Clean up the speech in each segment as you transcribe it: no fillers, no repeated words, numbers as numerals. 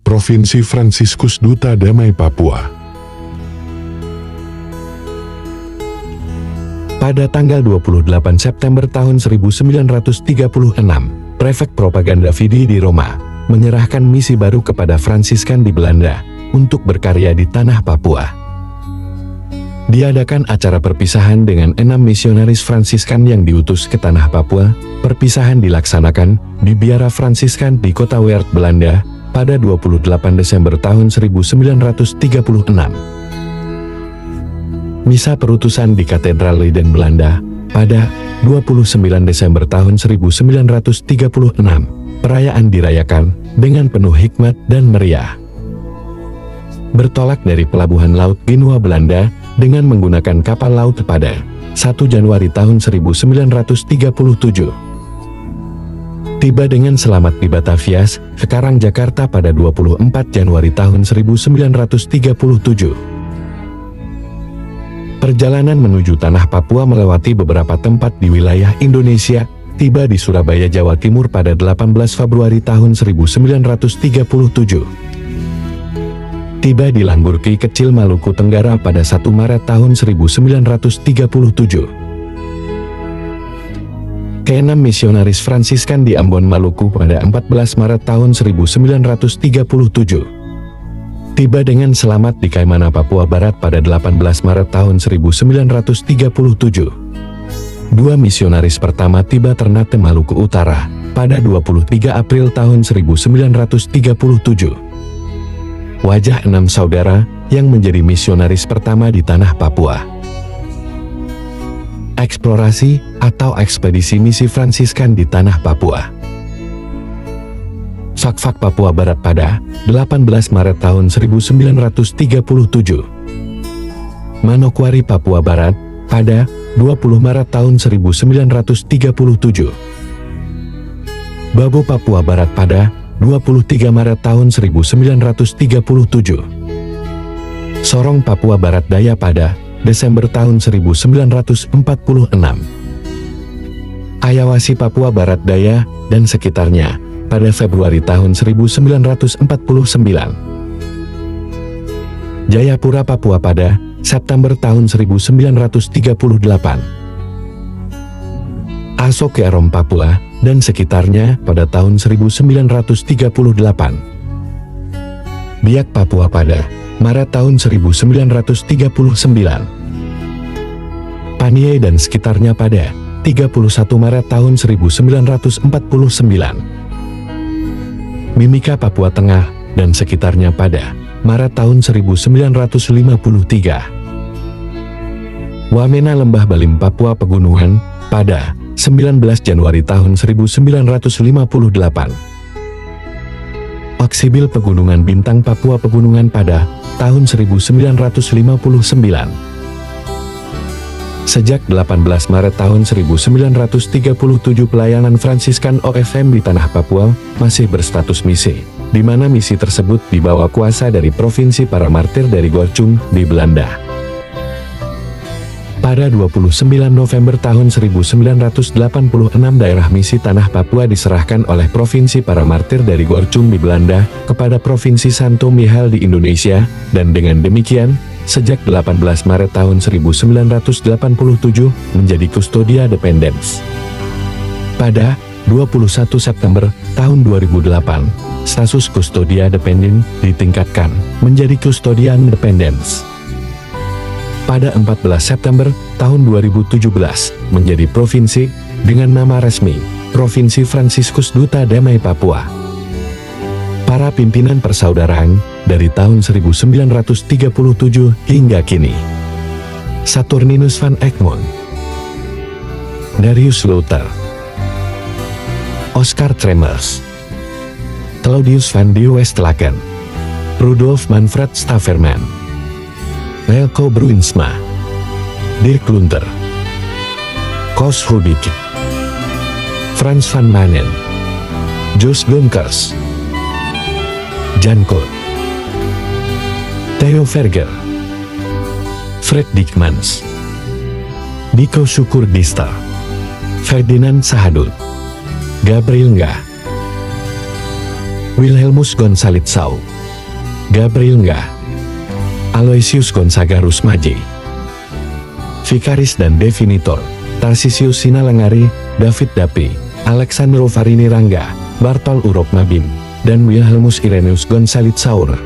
Provinsi Fransiskus Duta Damai Papua. Pada tanggal 28 September tahun 1936, Prefek Propaganda Fidi di Roma menyerahkan misi baru kepada Fransiskan di Belanda untuk berkarya di tanah Papua. Diadakan acara perpisahan dengan 6 misionaris Fransiskan yang diutus ke tanah Papua. Perpisahan dilaksanakan di Biara Fransiskan di kota Weert, Belanda, pada 28 Desember tahun 1936. Misa perutusan di Katedral Leiden, Belanda, pada 29 Desember tahun 1936. Perayaan dirayakan dengan penuh hikmat dan meriah. Bertolak dari Pelabuhan Laut Genua, Belanda, dengan menggunakan kapal laut pada 1 Januari tahun 1937. Tiba dengan selamat di Batavia, sekarang Jakarta pada 24 Januari tahun 1937. Perjalanan menuju tanah Papua melewati beberapa tempat di wilayah Indonesia, tiba di Surabaya, Jawa Timur pada 18 Februari tahun 1937. Tiba di Langburki Kecil, Maluku Tenggara pada 1 Maret tahun 1937. Keenam misionaris Fransiskan di Ambon, Maluku pada 14 Maret tahun 1937. Tiba dengan selamat di Kaimana, Papua Barat pada 18 Maret tahun 1937. Dua misionaris pertama tiba Ternate, Maluku Utara pada 23 April tahun 1937. Wajah 6 saudara yang menjadi misionaris pertama di tanah Papua. Eksplorasi atau ekspedisi misi Fransiskan di tanah Papua. Fakfak Papua Barat pada 18 Maret tahun 1937. Manokwari Papua Barat pada 20 Maret tahun 1937. Babo Papua Barat pada 23 Maret tahun 1937. Sorong Papua Barat Daya pada Desember tahun 1946. Ayawasi Papua Barat Daya dan sekitarnya pada Februari tahun 1949. Jayapura Papua pada September tahun 1938. Aso ke Erom Papua dan sekitarnya pada tahun 1938. Biak Papua pada Maret tahun 1939. Paniai dan sekitarnya pada 31 Maret tahun 1949. Mimika Papua Tengah dan sekitarnya pada Maret tahun 1953. Wamena Lembah Balim Papua Pegunungan pada 19 Januari tahun 1958. Oksibil Pegunungan Bintang Papua Pegunungan pada tahun 1959. Sejak 18 Maret tahun 1937 pelayanan Fransiskan OFM di tanah Papua masih berstatus misi, di mana misi tersebut dibawa kuasa dari Provinsi Para Martir dari Gorcum di Belanda. Pada 29 November tahun 1986 daerah misi tanah Papua diserahkan oleh Provinsi Para Martir dari Gorcum di Belanda kepada Provinsi Santo Michael di Indonesia, dan dengan demikian sejak 18 Maret tahun 1987 menjadi Custodia Dependens. Pada 21 September tahun 2008, status Custodia Dependens ditingkatkan menjadi Custodian Dependens. Pada 14 September tahun 2017 menjadi provinsi dengan nama resmi Provinsi Fransiskus Duta Damai Papua. Para pimpinan persaudaraan dari tahun 1937 hingga kini: Saturninus van Egmond, Darius Luther, Oscar Tremers, Claudius van de Westlaken, Rudolf Manfred Staverman, Elko Bruinsma, Dirk Lunter, Kos Rubik, Frans van Manen, Jos Donkers, Jan Kot, Theo Verger, Fred Dickmans, Diko Sukurdista, Ferdinand Sahadut, Gabriel Nga, Wilhelmus Gonzalez Sau, Gabriel Nga, Aloysius Gonzaga Rusmaje, Vicaris dan Definitor, Tarsisius Sinalangari, David Dapi, Alexandro Farini Rangga, Bartol Urop Mabim, dan Wilhelmus Irenaeus Gonzalez Saur.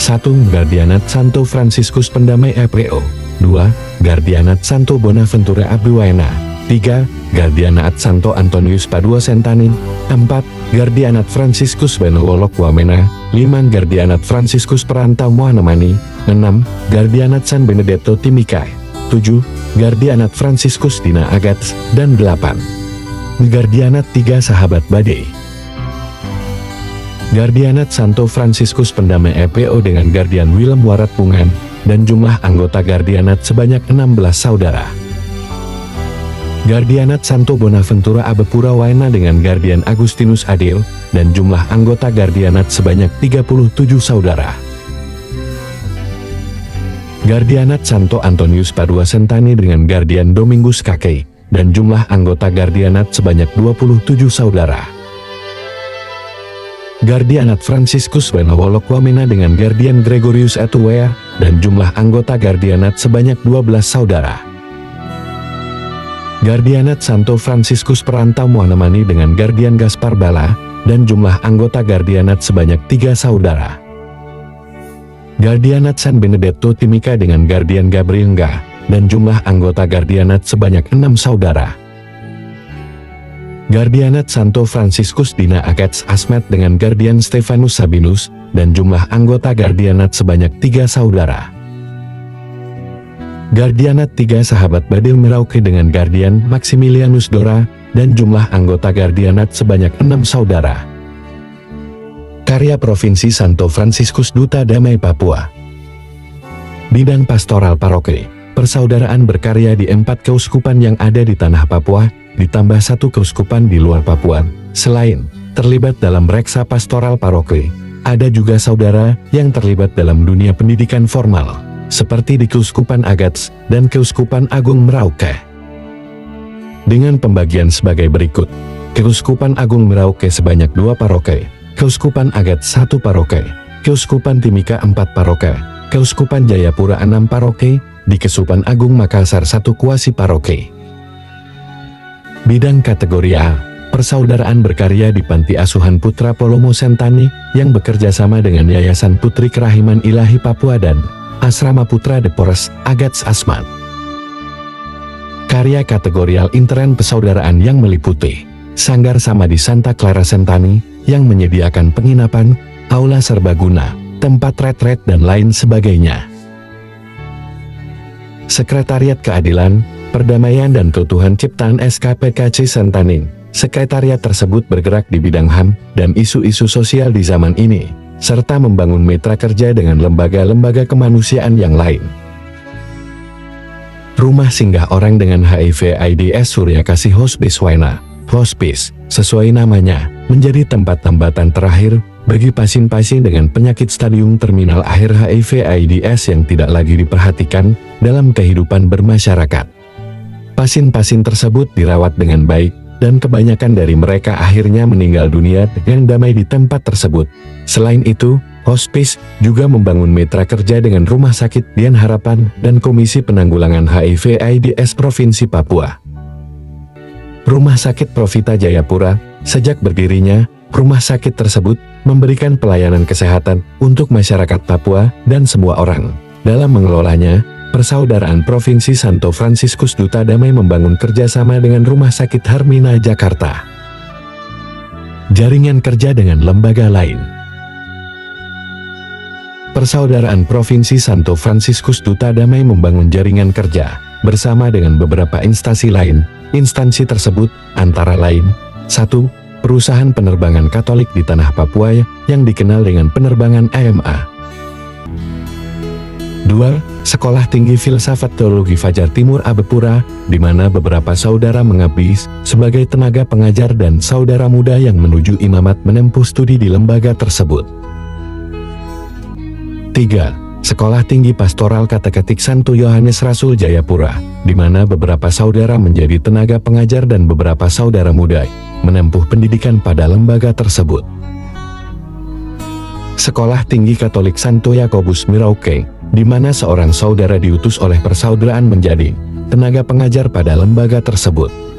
1. Guardianat Santo Franciscus Pendamai EPO. 2. Guardianat Santo Bonaventura Abiwaena. 3. Guardianat Santo Antonius Padua Sentanin. 4. Guardianat Franciscus Benolok Wamena. 5. Guardianat Franciscus Perantau Mohanemani. 6. Guardianat San Benedetto Timikae. 7. Guardianat Franciscus Dina Agats. Dan 8. Guardianat 3 Sahabat Badai. Guardianat Santo Franciscus Pendamai EPO dengan Guardian Willem Warat Pungan, dan jumlah anggota Guardianat sebanyak 16 saudara. Guardianat Santo Bonaventura Abepura Waena dengan Guardian Agustinus Adil, dan jumlah anggota Guardianat sebanyak 37 saudara. Guardianat Santo Antonius Padua Sentani dengan Guardian Domingus Kakei, dan jumlah anggota Guardianat sebanyak 27 saudara. Guardianat Franciscus Benawolok Wamena dengan Guardian Gregorius Atuwea, dan jumlah anggota Guardianat sebanyak 12 saudara. Guardianat Santo Franciscus Perantau Mohanemani dengan Guardian Gaspar Bala, dan jumlah anggota Guardianat sebanyak 3 saudara. Guardianat San Benedetto Timika dengan Guardian Gabriel Nga, dan jumlah anggota Guardianat sebanyak 6 saudara. Guardianat Santo Franciscus Dina Agats Asmet dengan Guardian Stephanus Sabinus, dan jumlah anggota Guardianat sebanyak 3 saudara. Guardianat 3 Sahabat Badil Merauke dengan Guardian Maximilianus Dora, dan jumlah anggota Guardianat sebanyak 6 saudara. Karya Provinsi Santo Franciscus Duta Damai Papua. Bidang Pastoral Paroki. Persaudaraan berkarya di 4 keuskupan yang ada di tanah Papua, ditambah 1 keuskupan di luar Papua. Selain terlibat dalam reksa pastoral paroki, ada juga saudara yang terlibat dalam dunia pendidikan formal, seperti di Keuskupan Agats dan Keuskupan Agung Merauke. Dengan pembagian sebagai berikut: Keuskupan Agung Merauke sebanyak 2 paroki, Keuskupan Agats 1 paroki, Keuskupan Timika 4 paroki, Keuskupan Jayapura 6 paroki, di Keuskupan Agung Makassar 1 kuasi paroki. Bidang kategori A, persaudaraan berkarya di Panti Asuhan Putra Polomo Sentani, yang bekerja sama dengan Yayasan Putri Kerahiman Ilahi Papua dan Asrama Putra de Pores, Agats Asmat. Karya kategorial intern persaudaraan yang meliputi Sanggar Samadhi Santa Clara Sentani, yang menyediakan penginapan, aula serbaguna, tempat retret dan lain sebagainya. Sekretariat Keadilan, Perdamaian dan Keutuhan Ciptaan SKPKC Sentanin. Sekretariat tersebut bergerak di bidang HAM dan isu-isu sosial di zaman ini, serta membangun mitra kerja dengan lembaga-lembaga kemanusiaan yang lain. Rumah Singgah Orang dengan HIV/AIDS Surya Kasih Hospice Waena. Hospice, sesuai namanya, menjadi tempat tambatan terakhir bagi pasien-pasien dengan penyakit stadium terminal akhir HIV/AIDS yang tidak lagi diperhatikan dalam kehidupan bermasyarakat. Pasien-pasien tersebut dirawat dengan baik, dan kebanyakan dari mereka akhirnya meninggal dunia dengan damai di tempat tersebut. Selain itu, hospice juga membangun mitra kerja dengan Rumah Sakit Dian Harapan dan Komisi Penanggulangan HIV/AIDS Provinsi Papua. Rumah Sakit Profita Jayapura, sejak berdirinya, rumah sakit tersebut memberikan pelayanan kesehatan untuk masyarakat Papua dan semua orang. Dalam mengelolanya, Persaudaraan Provinsi Santo Franciscus Duta Damai membangun kerjasama dengan Rumah Sakit Hermina Jakarta. Jaringan kerja dengan lembaga lain. Persaudaraan Provinsi Santo Franciscus Duta Damai membangun jaringan kerja bersama dengan beberapa instansi lain. Instansi tersebut antara lain: 1. Perusahaan penerbangan Katolik di tanah Papua yang dikenal dengan penerbangan AMA. 2. Sekolah Tinggi Filsafat Teologi Fajar Timur Abepura, di mana beberapa saudara mengabdi sebagai tenaga pengajar dan saudara muda yang menuju imamat menempuh studi di lembaga tersebut. 3. Sekolah Tinggi Pastoral Kateketik Santo Yohanes Rasul Jayapura, di mana beberapa saudara menjadi tenaga pengajar dan beberapa saudara muda menempuh pendidikan pada lembaga tersebut. Sekolah Tinggi Katolik Santo Yakobus Merauke, di mana seorang saudara diutus oleh persaudaraan menjadi tenaga pengajar pada lembaga tersebut.